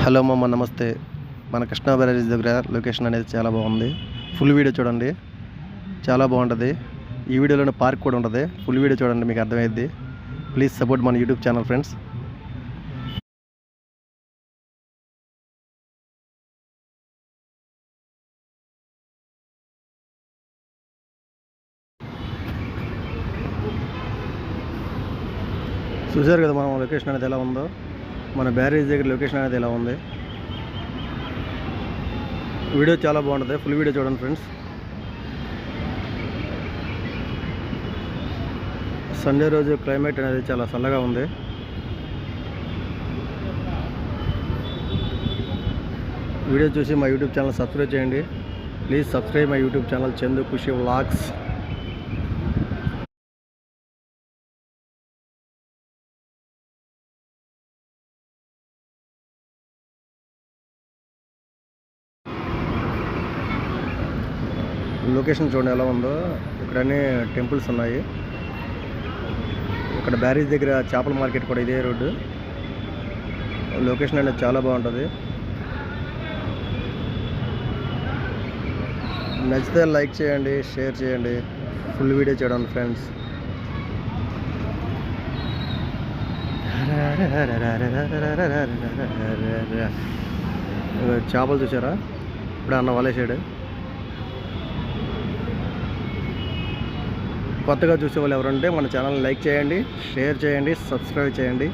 Hello మామ, నమస్తే. మన కృష్ణా బ్యారేజ్ దగ్గర లొకేషన్ అనేది చాలా బాగుంది. ఫుల్ వీడియో చూడండి, చాలా బాగుంటుంది. ఈ వీడియోలోనే పార్క్ కూడా ఉంటుంది. ఫుల్ వీడియో చూడండి, మీకు అర్థమైద్ది. ప్లీజ్ సపోర్ట్ మన యూట్యూబ్ ఛానల్ ఫ్రెండ్స్. చూసారు కదా మనం లొకేషన్ అనేది ఎలా ఉందో, మన బ్యారేజ్ దగ్గర లొకేషన్ అనేది ఎలా ఉంది. వీడియో చాలా బాగుంటుంది, ఫుల్ వీడియో చూడండి ఫ్రెండ్స్. సండే రోజు క్లైమేట్ అనేది చాలా చల్లగా ఉంది. వీడియో చూసి మా యూట్యూబ్ ఛానల్ సబ్స్క్రైబ్ చేయండి. Please subscribe my YouTube channel Chandu Khushi vlogs. Location చూడండి ఎలా ఉందో. ఇక్కడ అన్ని టెంపుల్స్ ఉన్నాయి. ఇక్కడ బ్యారేజ్ దగ్గర చేపల మార్కెట్ కూడా ఇదే రోడ్డు. లొకేషన్ అనేది చాలా బాగుంటుంది. నచ్చితే లైక్ చేయండి, షేర్ చేయండి, ఫుల్ వీడియో చూడండి ఫ్రెండ్స్. చేపలు చూసారా? ఇప్పుడు అన్న వలేసాడు. కొత్తగా చూసే వాళ్ళు ఎవరంటే మన ఛానల్ని లైక్ చేయండి, షేర్ చేయండి, సబ్స్క్రైబ్ చేయండి.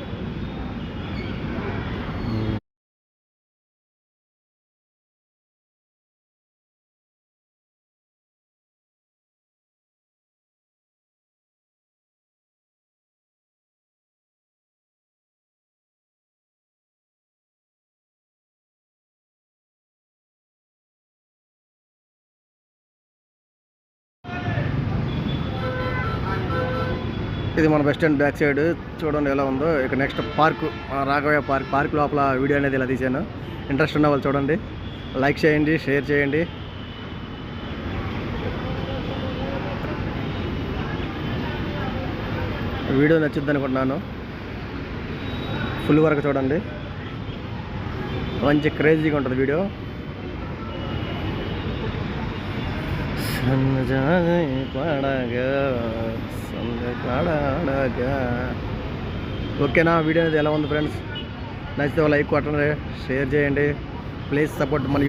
ఇది మన బస్ స్టాండ్ బ్యాక్ సైడ్ చూడండి ఎలా ఉందో. ఇక నెక్స్ట్ పార్క్, రాఘవయ్య పార్క్ లోపల వీడియో అనేది ఇలా తీశాను. ఇంట్రెస్ట్ ఉన్న వాళ్ళు చూడండి, లైక్ చేయండి, షేర్ చేయండి. వీడియో నచ్చుద్ది అనుకుంటున్నాను. ఫుల్ వరకు చూడండి, మంచి క్రేజీగా ఉంటుంది వీడియో. ఓకేనా? వీడియో అనేది ఎలా ఉంది ఫ్రెండ్స్? నచ్చితే లైక్ కొట్టండి, షేర్ చేయండి. ప్లీజ్ సపోర్ట్ మన